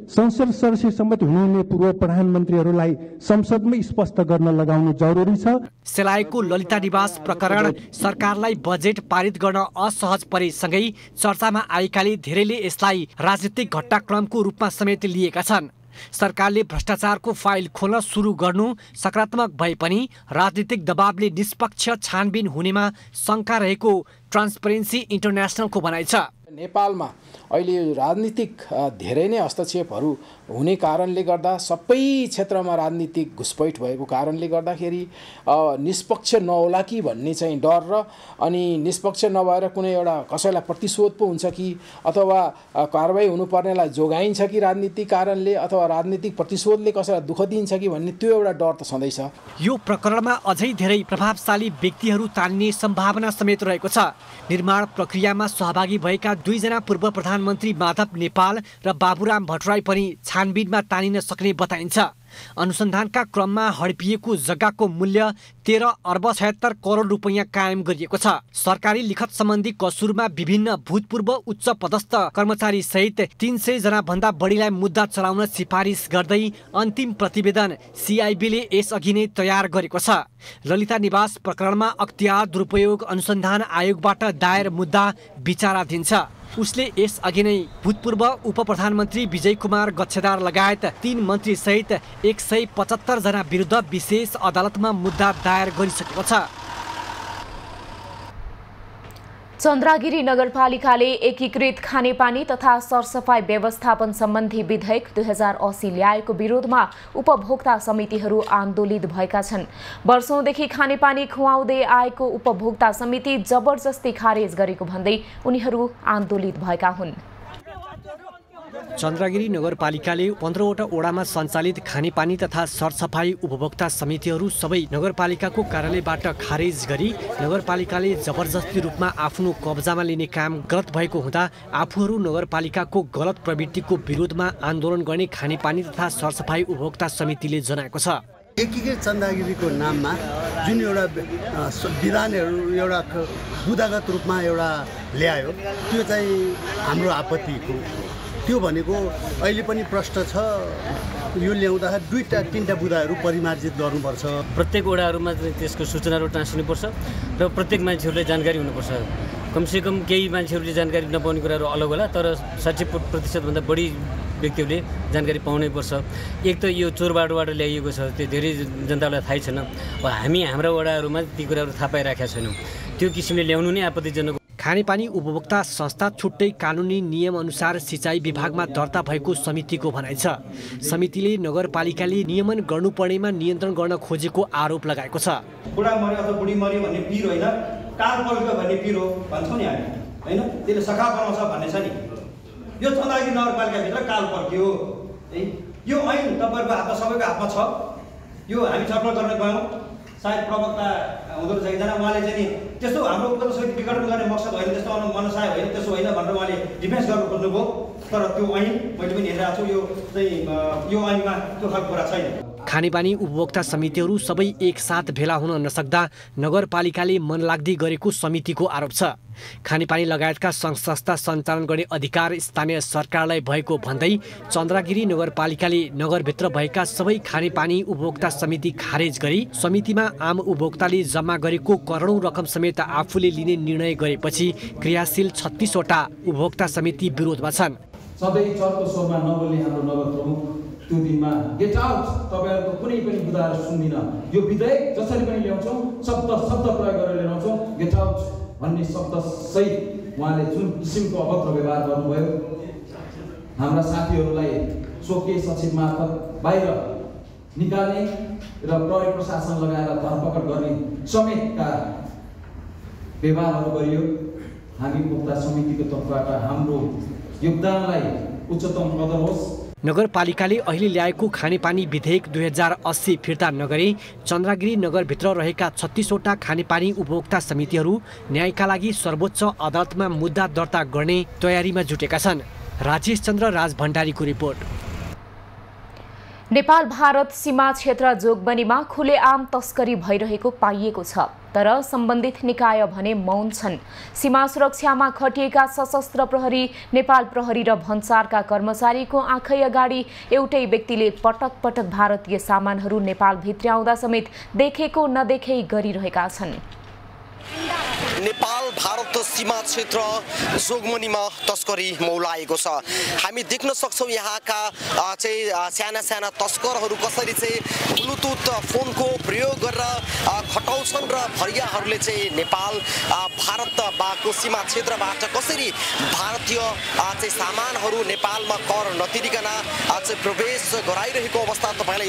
संसद सदस्य समेत हुनुहुने पूर्व प्रधानमन्त्रीहरूलाई संसदमै स्पष्ट गर्न लगाउनु जरुरी छ। सेलाएको ललिता निवास प्रकरण सरकारलाई बजेट पारित गर्न असहज परेसँगै चर्चामा आएकाले धेरैले यसलाई राजनीतिक घटनाक्रमको रूपमा समेत लिएका छन्। सरकारले भ्रष्टाचारको फाइल खोल्न सुरु गर्नु सकारात्मक भए पनि राजनीतिक दबावले निष्पक्ष छानबिन हुनेमा शंका रहेको ट्रान्सपरेन्सी इन्टरनेसनलको भनाइ छ। नेपालमा अहिले राजनीतिक धेरै नै हस्तक्षेपहरू हुने कारणले गर्दा सबै क्षेत्रमा राजनीतिक घुसपैठ भएको कारणले गर्दाखेरि निष्पक्ष नहोला कि भन्ने चाहिँ डर र अनि निष्पक्ष नभएर कुनै एउटा कसैलाई प्रतिशोध पो हुन्छ कि अथवा कारबाही हुनुपर्नेलाई जोगाइन्छ कि राजनीतिक कारणले अथवा राजनीतिक प्रतिशोधले कसैलाई दुःख दिन्छ कि भन्ने त्यो एउटा डर त सधैँ छ। यो प्रकरणमा अझै धेरै प्रभावशाली व्यक्तिहरू तानिने सम्भावना समेत रहेको छ। निर्माण प्रक्रियामा सहभागी भएका 2 जना पूर्व प्रधानमन्त्री माधव नेपाल र बाबुराम भट्टराई पनि छानबिनमा तानिन सक्ने बताइन्छ। अनुसन्धानका क्रममा हडपिएको जग्गाको मूल्य 13 अर्ब 76 करोड रुपैयाँ कायम गरिएको छ। सरकारी लिखत सम्बन्धी कसुरमा विभिन्न भूतपूर्व उच्च पदस्थ कर्मचारी सहित 300 जना भन्दा बढीलाई मुद्दा चलाउन सिफारिस गर्दै अन्तिम प्रतिवेदन सिआइबीले यसअघि नै तयार गरेको छ। ललिता निवास प्रकरणमा अख्तियार दुरुपयोग अनुसन्धान आयोगबाट दायर मुद्दा विचाराधीन छ। उसले यसअघि नै भूतपूर्व उप प्रधानमन्त्री विजय कुमार गच्छेदार लगायत 3 मन्त्री सहित 175 जना विरुद्ध विशेष अदालतमा मुद्दा दायर गरिसकेको छ। चन्द्रागिरी नगरपालिकाले एकीकृत खानेपानी तथा सरसफाई व्यवस्थापन सम्बन्धी विधेयक 2080 ल्याएको विरोधमा उपभोक्ता समितिहरू आन्दोलित भएका छन्। वर्षौंदेखि खानेपानी खुवाउँदै आएको उपभोक्ता समिति जबरजस्ती खारेज गरेको भन्दै उनीहरू आन्दोलित भएका हुन्। चन्द्रगिरी नगरपालिकाले 15 वटा ओडामा सञ्चालित खानेपानी तथा सरसफाई उपभोक्ता समितिहरू सबै नगरपालिकाको कार्यालयबाट खारेज गरी नगरपालिकाले जबरजस्ती रूपमा आफ्नो कब्जामा लिने काम गलत भएको हुँदा आफूहरू नगरपालिकाको गलत प्रवृत्तिको विरोधमा आन्दोलन गर्ने खानेपानी तथा सरसफाई उपभोक्ता समितिले जनाएको छ। एकीकृत चन्द्रगिरीको नाममा जुन एउटा विधानहरू एउटा बुदागत रूपमा एउटा ल्यायो त्यो चाहिँ हाम्रो आपत्तिको त्यो भनेको अहिले पनि प्रश्न छ। यो ल्याउँदाखेरि 2-3टा बुदाहरू परिमार्जित गर्नुपर्छ। प्रत्येक वडाहरूमा त्यसको सूचनाहरू टाँसिनुपर्छ र प्रत्येक मान्छेहरूले जानकारी हुनुपर्छ। कमसेकम केही मान्छेहरूले जानकारी नपाउने कुराहरू अलग होला, तर 60% भन्दा बढी व्यक्तिहरूले जानकारी पाउनै पर्छ। एक त यो चोरबाटोबाट ल्याइएको छ, त्यो धेरै जनतालाई थाहै छैन। अब हामी हाम्रा वडाहरूमा ती कुराहरू थाहा पाइराखेका छैनौँ। त्यो किसिमले ल्याउनु नै आपत्तिजनक। खानेपानी उपभोक्ता संस्था छुट्टै कानुनी नियम अनुसार सिँचाइ विभागमा दर्ता भएको समितिको भनाइ छ। समितिले नगरपालिकाले नियमन गर्नुपर्नेमा नियन्त्रण गर्न खोजेको आरोप लगाएको छ। बुढा मर्यो अथवा बुढी मर्यो भन्ने पिर होइन, काल पल्क्यो भन्ने पिर हो भन्छौँ नि हामी, होइन? त्यसले सखा बनाउँछ भन्ने छ नि। यो चन्द्रगिरी नगरपालिकाभित्र काल पल्क्यो है, यो ऐन तपाईँहरूको हातमा, सबैको हातमा छ। यो हामी छलफल गर्न गयौँ, सायद प्रवक्ता हुँदो रहेछ एकजना, उहाँले चाहिँ नि त्यस्तो हाम्रो उपभोक्ता समिति विघटन गर्ने मकसद होइन, त्यस्तो मनसाय होइन, त्यसो होइन भनेर उहाँले डिफेन्स गर्नु खोज्नुभयो। तर त्यो ऐन मैले पनि हेरिरहेको छु, यो चाहिँ यो ऐनमा त्यो खालको कुरा छैन। खानेपानी उपभोक्ता समितिहरू सबै एकसाथ भेला हुन नसक्दा नगरपालिकाले मनलाग्दी गरेको समितिको आरोप छ। खानेपानी लगायतका सङ्घ-संस्था सञ्चालन गर्ने अधिकार स्थानीय सरकारलाई भएको भन्दै चन्द्रगिरी नगरपालिकाले नगरभित्र भएका सबै खानेपानी उपभोक्ता समिति खारेज गरी समितिमा आम उपभोक्ताले जम्मा गरेको करोडौँ रकम समेत आफूले लिने निर्णय गरेपछि क्रियाशील 36 वटा उपभोक्ता समिति विरोधमा छन्। सधैँ चर्को स्वरमा नबोल्ने हाम्रो नगर प्रमुख त्यो दिनमा गेट आउट, तपाईँहरूको कुनै पनि बुदाहरू सुन्दिन, यो विधेयक जसरी पनि ल्याउँछौँ शब्द प्रयोग गरेर ल्याउँछौँ, गेट आउट भन्ने शब्द सहित उहाँले जुन किसिमको अभद्र व्यवहार गर्नुभयो, हाम्रा साथीहरूलाई स्वकीय सचिव मार्फत बाहिर निकाल्ने र प्रहरी प्रशासन लगाएर धरपकड गर्ने समेतका व्यवहारहरू गरियो। हामी उपभोक्ता समितिको तर्फबाट हाम्रो योगदानलाई उच्चतम कदर होस्। नगरपालिकाले अहिले ल्याएको खानेपानी विधेयक 2080 फिर्ता नगरी चन्द्रगिरी नगरभित्र रहेका 36वटा खानेपानी उपभोक्ता समितिहरू न्यायका लागि सर्वोच्च अदालतमा मुद्दा दर्ता गर्ने तयारीमा जुटेका छन्। राजेश चन्द्र राजभण्डारीको रिपोर्ट। नेपाल भारत सीमा क्षेत्र जोगबनीमा खुलेआम तस्करी भइरहेको पाइएको छ, तर सम्बन्धित निकाय भने मौन छन्। सीमा सुरक्षामा खटिएका सशस्त्र प्रहरी, नेपाल प्रहरी र भन्सारका कर्मचारीको आँखै अगाडि एउटै व्यक्तिले पटक पटक भारतीय सामानहरू नेपाल भित्र्याउँदा समेत देखेको नदेखे गरिरहेका छन्। नेपाल भारत सीमा क्षेत्र जोगमनीमा तस्करी मौलाएको छ। हामी देख्न सक्छौँ यहाँका चाहिँ साना साना तस्करहरू कसरी चाहिँ ब्लुटुथ फोनको प्रयोग गरेर खटाउँछन् र भरियाहरूले चाहिँ नेपाल भारतको सीमा क्षेत्रबाट कसरी भारतीय चाहिँ सामानहरू नेपालमा कर नतिरिकन चाहिँ प्रवेश गराइरहेको अवस्था तपाईँले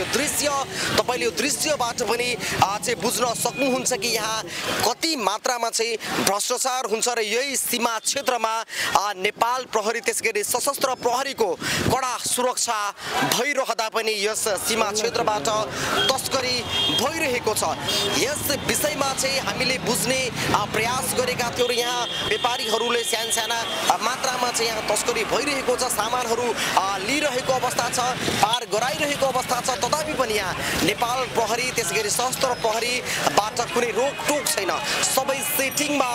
यो दृश्यबाट पनि चाहिँ बुझ्न सक्नुहुन्छ कि यहाँ कति मात्रामा चाहिँ भ्रष्टाचार हुन्छ र यही सीमा क्षेत्रमा नेपाल प्रहरी त्यसगरी सशस्त्र प्रहरीको कडा सुरक्षा भइरहँदा पनि यस सीमा क्षेत्रबाट तस्करी भइरहेको छ। यस विषयमा चाहिँ हामीले बुझ्ने प्रयास गरेका थियौँ र यहाँ व्यापारीहरूले साना मात्रामा चाहिँ यहाँ तस्करी भइरहेको छ, सामानहरू लिइरहेको अवस्था छ, पार गराइरहेको अवस्था छ, तथापि पनि यहाँ नेपाल प्रहरी त्यसगरी सशस्त्र प्रहरीबाट कुनै रोकटोक छैन। सबै सेटिङमा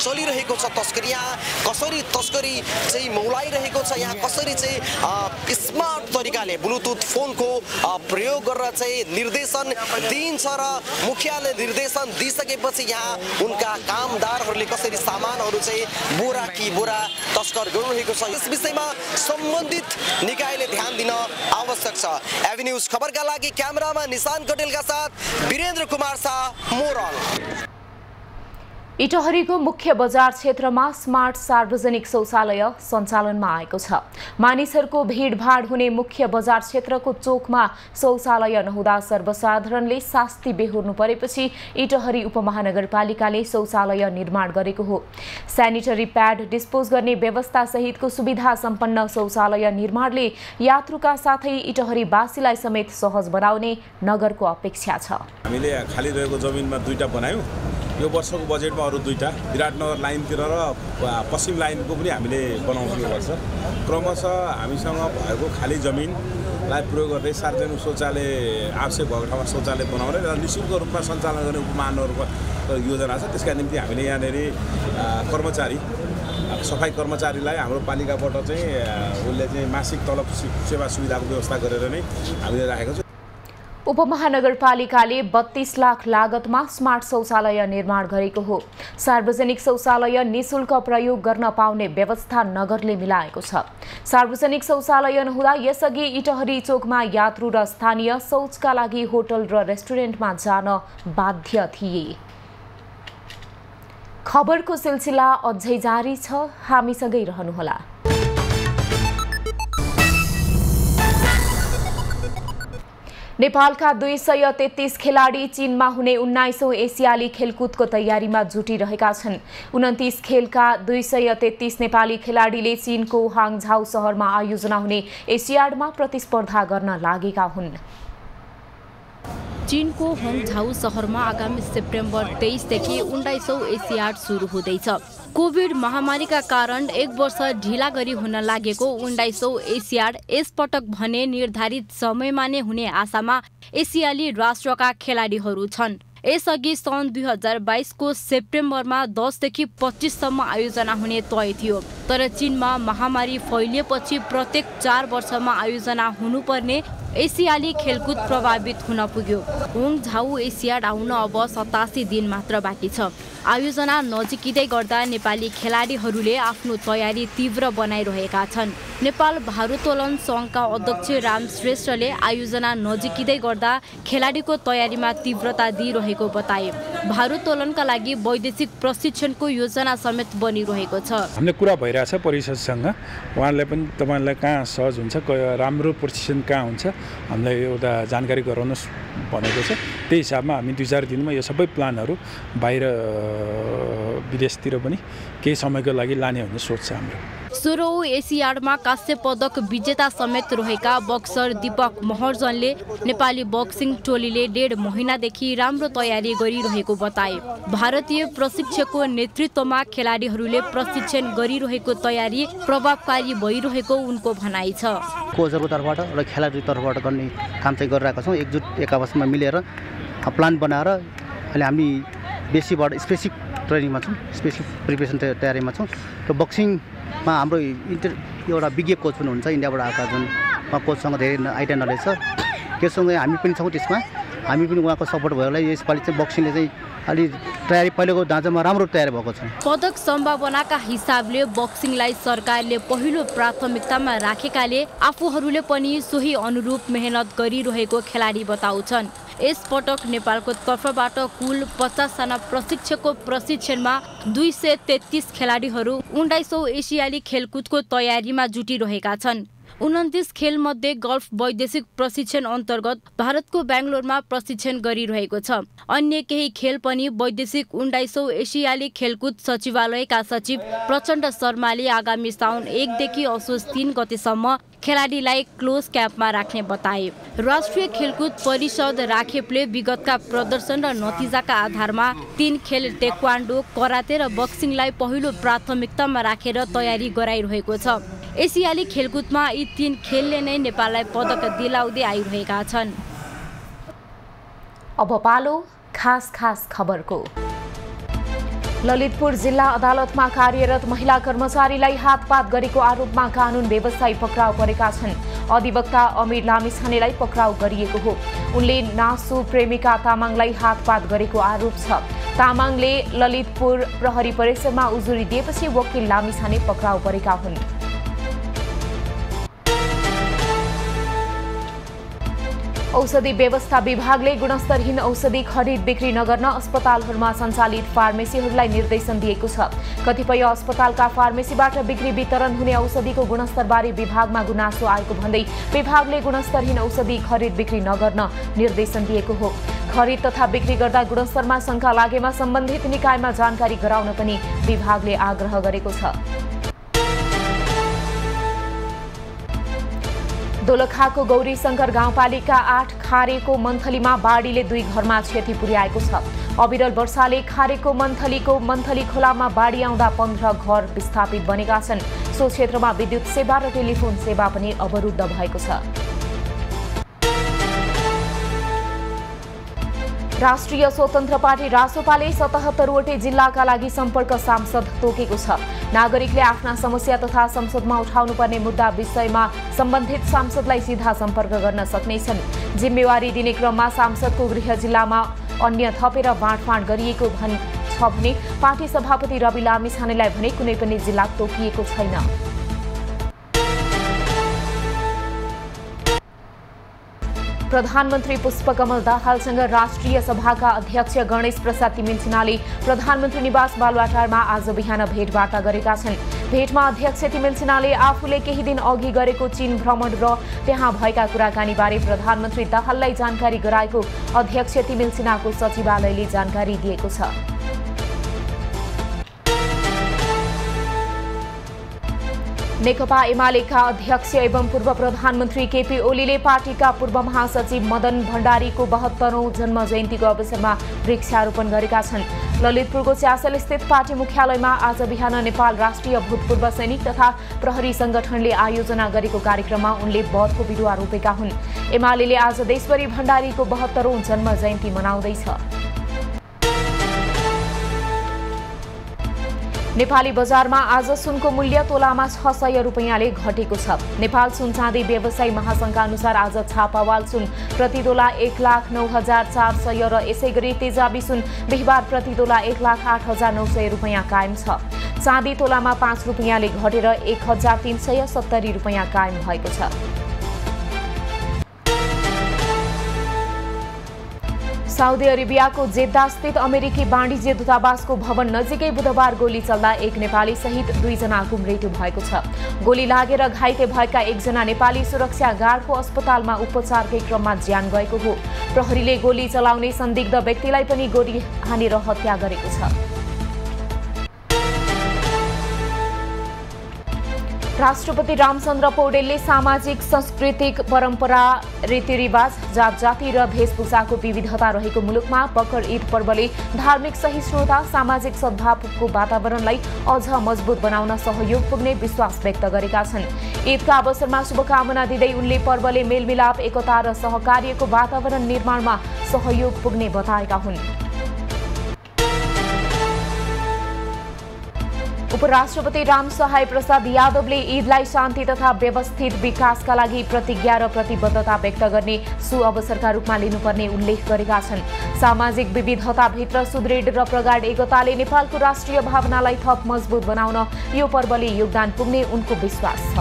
चलिरहेको छ तस्करी। यहाँ कसरी तस्करी चाहिँ मौलाइरहेको छ, यहाँ कसरी चाहिँ स्मार्ट तरिकाले ब्लुटुथ फोनको प्रयोग गरेर चाहिँ निर्देशन दिइन्छ र मुखियाले निर्देशन दिइसकेपछि यहाँ उनका कामदारहरूले कसरी सामानहरू चाहिँ बोरा कि बोरा तस्कर गरिरहेको छ, यस विषयमा सम्बन्धित निकायले ध्यान दिन आवश्यक छ। एभी न्यूज खबरका लागि क्यामेरामा निशान कटेलका साथ वीरेन्द्र कुमार शाह, मोरङ। इटहरीको मुख्य बजार क्षेत्रमा स्मार्ट सार्वजनिक शौचालय सञ्चालनमा आएको छ। मानिसहरूको भिडभाड हुने मुख्य बजार क्षेत्रको चोकमा शौचालय नहुँदा सर्वसाधारणले शास्ति बेहोर्नु परेपछि इटहरी उपमहानगरपालिकाले शौचालय निर्माण गरेको हो। सेनिटरी प्याड डिस्पोज गर्ने व्यवस्था सहितको सुविधा सम्पन्न शौचालय निर्माणले यात्रुका साथै इटहरीवासीलाई समेत सहज बनाउने नगरको अपेक्षा छ। हामीले खाली रहेको जमिनमा दुईटा बनायौं। यो वर्षको बजेटमा अरु दुईटा विराटनगर लाइनतिर र पश्चिम लाइनको पनि हामीले बनाउँछौँ यो वर्ष। क्रमशः हामीसँग भएको खाली जमिनलाई प्रयोग गर्दै सार्वजनिक शौचालय आवश्यक भएको ठाउँमा शौचालय बनाउने र निःशुल्क रूपमा सञ्चालन गर्ने उपमहानगरको योजना छ। त्यसका निम्ति हामीले यहाँनेरि कर्मचारी सफाई कर्मचारीलाई हाम्रो पालिकाबाट चाहिँ उसले चाहिँ मासिक तलब सेवा सुविधाको व्यवस्था गरेर नै हामीले राखेको छ। उपमहानगरपालिकाले 32 लाख लागतमा स्मार्ट शौचालय निर्माण गरेको हो। सार्वजनिक शौचालय निःशुल्क प्रयोग गर्न पाउने व्यवस्था नगरले मिलाएको छ। सार्वजनिक शौचालय नहुँदा यसअघि इटहरी चोकमा यात्रु र स्थानीय शौचका लागि होटल र रेस्टुरेन्टमा जान बाध्य थिए। खबरको सिलसिला अझै जारी छ, हामीसँगै रहनुहोला। नेपालका 233 खेलाडी चीनमा हुने 19औं एसियाली खेलकुदको तयारीमा जुटिरहेका छन्। 29 खेलका 233 नेपाली खेलाडीले चीनको हाङझाउ शहरमा आयोजना हुने एसियाडमा प्रतिस्पर्धा गर्न लागेका हुन्। चीनको हाङझाउ शहरमा आगामी सेप्टेम्बर 23 देखि 19औं एसियाड सुरु हुँदैछ। कोभिड महामारीका कारण एक वर्ष ढिला गरी हुन लागेको 19औं एसियाड यसपटक भने निर्धारित समयमा नै हुने आशामा एसियाली राष्ट्रका खेलाडीहरू छन्। यसअघि सन् 2022 को सेप्टेम्बरमा 10 देखि 25 सम्म आयोजना हुने तय थियो, तर चीनमा महामारी फैलिएपछि प्रत्येक 4 वर्षमा आयोजना हुनुपर्ने एसियाली खेलकुद प्रभावित हुन पुग्यो। हाङझाउ एसियाड आउन अब 87 दिन मात्र बाँकी छ। आयोजना नजिकिँदै गर्दा नेपाली खेलाडीहरूले आफ्नो तयारी तीव्र बनाइरहेका छन्। नेपाल भारोत्तोलन संघका अध्यक्ष राम श्रेष्ठले आयोजना नजिकिँदै गर्दा खेलाडीको तयारीमा तीव्रता दिइरहेको बताए। भारोत्तोलनका लागि वैदेशिक प्रशिक्षणको योजना समेत बनिरहेको छ। हामीले कुरा भइरहेछ परिषदसँग, उहाँलाई पनि तपाईलाई कहाँ सहज हुन्छ, राम्रो प्रशिक्षण कहाँ हुन्छ हामीलाई एउटा जानकारी गराउनुहोस् भनेको छ। त्यही हिसाबमा हामी 2-4 दिनमा यो सबै प्लानहरू बाहिर विदेशतिर पनि केही समयको लागि लाने भन्ने सोच छ हाम्रो। 16औं एसियाडमा कांस्य पदक विजेता समेत रहेका बक्सर दीपक महर्जनले नेपाली बक्सिङ टोलीले 1.5 महिनादेखि राम्रो तयारी गरिरहेको बताए। भारतीय प्रशिक्षकको नेतृत्वमा खेलाडीहरूले प्रशिक्षण गरिरहेको तयारी प्रभावकारी भइरहेको उनको भनाइ छ। कोचहरूको तर्फबाट र खेलाडीको तर्फबाट गर्ने काम चाहिँ गरिरहेका छौँ। एकजुट एक आपसमा मिलेर प्लान बनाएर अहिले हामी बेसीबाट स्पेसिफिक ट्रेनिङमा छौँ, स्पेसिफिक प्रिपरेसन तयारीमा छौँ। र बक्सिङमा हाम्रो एउटा विज्ञ कोच पनि हुन्छ इन्डियाबाट आएका, जुन कोचसँग धेरै आइडिया नलेज छ। त्योसँग हामी पनि छौँ त्यसमा। हामी पनि उहाँको सपोर्ट भएरलाई यसपालि चाहिँ बक्सिङले चाहिँ अलि तयारी पहिलेको ढाँचामा राम्रो तयारी भएको छ। पदक सम्भावनाका हिसाबले बक्सिङलाई सरकारले पहिलो प्राथमिकतामा राखेकाले आफूहरूले पनि सोही अनुरूप मेहनत गरिरहेको खेलाडी बताउँछन्। यस पटक नेपालको तर्फबाट कुल 50 जना प्रशिक्षकको प्रशिक्षणमा 233 खेलाडीहरू 19औं एसियाली खेलकुदको तयारीमा जुटिरहेका छन्। 29 खेल मध्ये गल्फ वैदेशिक प्रशिक्षण अन्तर्गत भारतको बेंगलोरमा प्रशिक्षण गरिरहेको छ। अन्य केही खेल पनि वैदेशिक 19औं एसियाली खेलकुद सचिवालयका सचिव प्रचण्ड शर्माले आगामी साउन 1 देखि असोज 3 गतेसम्म खेलाडीलाई क्लोज क्याम्पमा राख्ने बताए। राष्ट्रिय खेलकुद परिषद राखेपले विगतका प्रदर्शन र नतिजाका आधारमा 3 खेल टेक्वान्डो, कराते र बक्सिङलाई पहिलो प्राथमिकतामा राखेर तयारी गराइरहेको छ। एसियाली खेलकुदमा यी 3 खेलले नै नेपाललाई पदक दिलाउँदै आइरहेका छन्। अब पालो खास खबरको। ललितपुर जिल्ला अदालतमा कार्यरत महिला कर्मचारीलाई हातपात गरेको आरोपमा कानून व्यवसायी पक्राउ परेका छन्। अधिवक्ता अमिर लामिछानेलाई पक्राउ गरिएको हो। उनले नासु प्रेमिका तामाङलाई हातपात गरेको आरोप छ। तामाङले ललितपुर प्रहरी परिसरमा उजुरी दिएपछि वकिल लामिछाने पक्राउ परेका हुन्। औषधि व्यवस्था विभागले गुणस्तरहीन औषधि खरिद बिक्री नगर्न अस्पतालहरूमा सञ्चालित फार्मेसीहरूलाई निर्देशन दिएको छ। कतिपय अस्पतालका फार्मेसीबाट बिक्री वितरण हुने औषधिको गुणस्तरबारे विभागमा गुनासो आएको भन्दै विभागले गुणस्तरहीन औषधि खरिद बिक्री नगर्न निर्देशन दिएको हो। खरिद तथा बिक्री गर्दा गुणस्तरमा शंका लागेमा सम्बन्धित निकायमा जानकारी गराउन पनि विभागले आग्रह गरेको छ। दोलखाको गौरी शंकर गाउँपालिका 8 खारेको मन्थलीमा बाढीले 2 घरमा क्षति पुर्याएको छ। अविरल वर्षाले खारेको मन्थली खोलामा बाढी आउँदा 15 घर विस्थापित बनेका छन्। सो क्षेत्रमा विद्युत सेवा र टेलिफोन सेवा पनि अवरुद्ध भएको छ। राष्ट्रिय स्वतन्त्र पार्टी रासोपाले 77 वटै जिल्लाका लागि सम्पर्क सांसद तोकेको छ। नागरिकले आफ्ना समस्या तथा संसदमा उठाउनुपर्ने मुद्दा विषयमा सम्बन्धित सांसदलाई सीधा सम्पर्क गर्न सक्नेछन्। जिम्मेवारी दिने क्रममा सांसदको गृह जिल्लामा अन्य थपेर बाँडफाँड गरिएको छ भने पार्टी सभापति रवि लामिछानेलाई भने कुनै पनि जिल्ला तोकिएको छैन। प्रधानमन्त्री पुष्पकमल दाहालसँग राष्ट्रिय सभाका अध्यक्ष गणेश प्रसाद तिमिल्सिनाले प्रधानमन्त्री निवास बालुवाटारमा आज बिहान भेटवार्ता गरेका छन्। भेटमा अध्यक्ष तिमिल्सिनाले आफूले केही दिन अघि गरेको चीन भ्रमण र त्यहाँ भएका कुराकानीबारे प्रधानमन्त्री दाहाललाई जानकारी गराएको अध्यक्ष तिमिल्सिनाको सचिवालयले जानकारी दिएको छ। नेकपा एमालेका अध्यक्ष एवं पूर्व प्रधानमन्त्री केपी ओलीले पार्टीका पूर्व महासचिव मदन भण्डारीको 72औं जन्म जयन्तीको अवसरमा वृक्षारोपण गरेका छन्। ललितपुरको च्यासल स्थित पार्टी मुख्यालयमा आज बिहान नेपाल राष्ट्रिय भूतपूर्व सैनिक तथा प्रहरी संगठनले आयोजना गरेको कार्यक्रममा उनले बधको बिरुवा रोपेका हुन्। एमालेले आज देशभरि भण्डारीको 72औं जन्म जयन्ती मनाउँदैछ। नेपाली बजारमा आज सुनको मूल्य तोलामा 600 रुपैयाँले घटेको छ। नेपाल सुन चाँदी व्यवसायी महासंघका अनुसार आज छापावाल सुन प्रति तोला 1,09,400 र यसैगरी तेजाबी सुन बिहिबार प्रति तोला 1,08,900 रुपैयाँ कायम छ। चाँदी तोलामा 5 रुपैयाँले घटेर 1,370 रुपैयाँ कायम भएको छ। साउदी अरेबियाको जेद्दा स्थित अमेरिकी वाणिज्य दूतावासको भवन नजिकै बुधबार गोली चल्दा 1 नेपाली सहित 2 जनाको मृत्यु भएको छ। गोली लागेर घाइते भएका 1 जना नेपाली सुरक्षा गार्डको अस्पतालमा उपचारकै क्रममा ज्यान गएको हो। प्रहरीले गोली चलाउने संदिग्ध व्यक्तिलाई पनि गोली हानेर हत्या गरेको छ। राष्ट्रपति रामचन्द्र पौडेलले सामाजिक सांस्कृतिक परम्परा रीतिरिवाज जात जाति र वेशभूषाको विविधता रहेको मुलुकमा बकर ईद पर्वले धार्मिक सहिष्णुता सामाजिक सद्भावको वातावरणलाई अझ मजबुत बनाउन सहयोग पुग्ने विश्वास व्यक्त गरेका छन्। ईदका अवसरमा शुभकामना दिँदै उनले पर्वले मेलमिलाप एकता र सहकार्यको वातावरण निर्माणमा सहयोग पुग्ने बताएका हुन्। उपराष्ट्रपति रामसहाय प्रसाद यादवले ईदलाई शान्ति तथा व्यवस्थित विकासका लागि प्रतिज्ञा र प्रतिबद्धता व्यक्त गर्ने सुअवसरका रूपमा लिनुपर्ने उल्लेख गरेका छन्। सामाजिक विविधताभित्र सुदृढ र प्रगाढ एकताले नेपालको राष्ट्रिय भावनालाई थप मजबुत बनाउन यो पर्वले योगदान पुग्ने उनको विश्वास छ।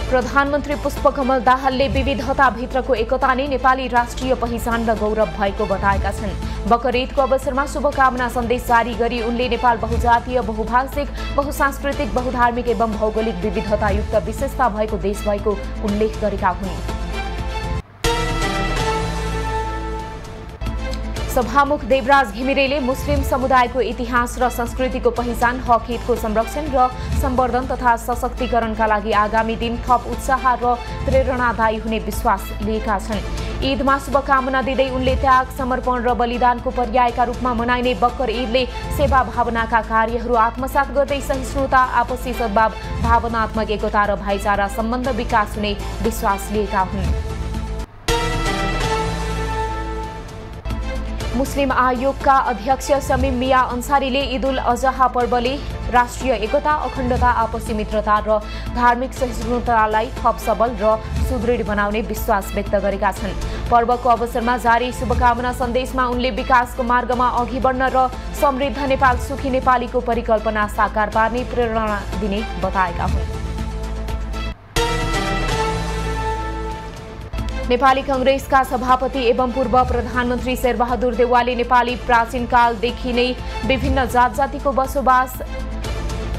प्रधानमन्त्री पुष्पकमल दाहालले विविधताभित्रको एकता नै नेपाली राष्ट्रिय पहिचान र गौरव भएको बताएका छन्। बकर ईदको अवसरमा शुभकामना सन्देश जारी गरी उनले नेपाल बहुजातीय बहुभाषिक बहुसांस्कृतिक बहुधार्मिक एवं भौगोलिक विविधतायुक्त विशेषता भएको देश भएको उल्लेख गरेका हुन्। सभामुख देवराज घिमिरेले मुस्लिम समुदायको इतिहास र संस्कृतिको पहिचान हक हितको संरक्षण र सम्वर्धन तथा सशक्तिकरणका लागि आगामी दिन थप उत्साह र प्रेरणादायी हुने विश्वास लिएका छन्। ईदमा शुभकामना दिँदै उनले त्याग समर्पण र बलिदानको पर्यायका रूपमा मनाइने बकर ईदले सेवा भावनाका कार्यहरू आत्मसात गर्दै सहिष्णुता आपसी सद्भाव भावनात्मक एकता र भाइचारा सम्बन्ध विकास हुने विश्वास लिएका हुन्। मुस्लिम आयोगका अध्यक्ष शमीम मिया अन्सारीले ईद उल अजहा पर्वले राष्ट्रिय एकता अखण्डता आपसी मित्रता र धार्मिक सहिष्णुतालाई थप सबल र सुदृढ बनाउने विश्वास व्यक्त गरेका छन्। पर्वको अवसरमा जारी शुभकामना सन्देशमा उनले विकासको मार्गमा अघि बढ्न र समृद्ध नेपाल सुखी नेपालीको परिकल्पना साकार पार्ने प्रेरणा दिने बताएका हुन्। नेपाली कांग्रेसका सभापति एवं पूर्व प्रधानमन्त्री शेरबहादुर देउवाले नेपाली प्राचीन कालदेखि नै विभिन्न जात जातिको बसोबास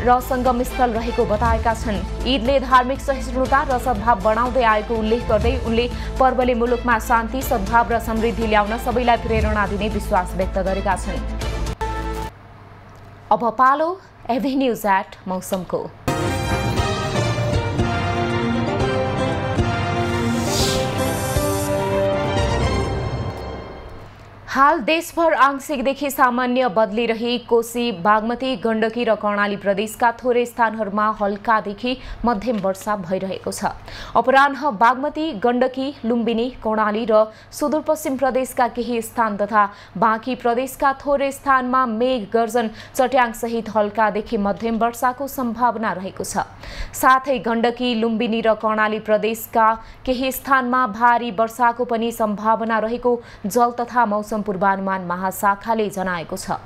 र संगम स्थल रहेको बताएका छन्। ईदले धार्मिक सहिष्णुता र सद्भाव बढाउँदै आएको उल्लेख गर्दै उनले पर्वले मुलुकमा शान्ति सद्भाव र समृद्धि ल्याउन सबैलाई प्रेरणा दिने विश्वास व्यक्त गरेका छन्। अब पालो एभी न्यूज एट मौसमको। हाल देशभर आंशिकदेखि सामान्य बदली रही कोशी बागमती गण्डकी र कर्णाली प्रदेशका थोरै स्थानहरूमा हल्कादेखि मध्यम वर्षा भइरहेको छ। अपराह्न बागमती गण्डकी लुम्बिनी कर्णाली र सुदूरपश्चिम प्रदेशका केही स्थान तथा बाँकी प्रदेशका थोरै स्थानमा मेघ गर्जन चट्याङ सहित हल्कादेखि मध्यम वर्षाको सम्भावना रहेको छ। साथै गण्डकी लुम्बिनी र कर्णाली प्रदेशका केही स्थानमा भारी वर्षाको पनि सम्भावना रहेको जल तथा मौसम पूर्वानुमान महाशाखाले जनाएको छ।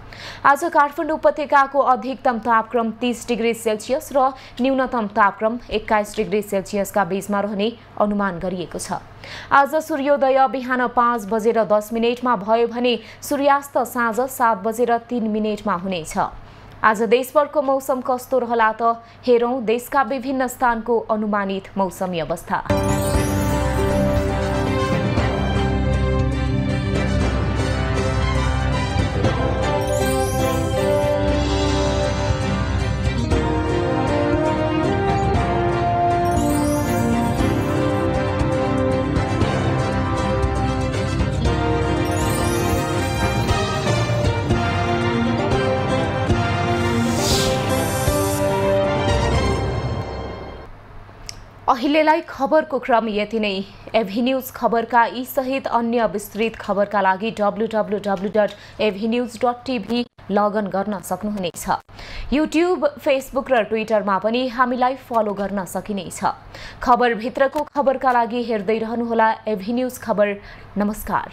आज काठमाडौँ उपत्यकाको अधिकतम तापक्रम 30 डिग्री सेल्सियस र न्यूनतम तापक्रम 21 डिग्री सेल्सियसका बीचमा रहने अनुमान गरिएको छ। आज सूर्योदय बिहान 5 बजेर 10 मिनेटमा भयो भने सूर्यास्त साँझ 7 बजेर 3 मिनेटमा हुनेछ। आज देशभरको मौसम कस्तो रहला त हेरौं देशका विभिन्न स्थानको अनुमानित मौसमी अवस्था। अहिलेलाई खबरको क्रम यति नै। एभी न्यूज खबरका यी सहित अन्य विस्तृत खबरका लागि www.avnews.tv लगइन गर्न सक्नुहुनेछ। युट्युब, फेसबुक र ट्विटरमा पनि हामीलाई फलो गर्न सकिनेछ। खबरभित्रको खबरका लागि हेर्दै रहनुहोला एभी न्यूज खबर। नमस्कार।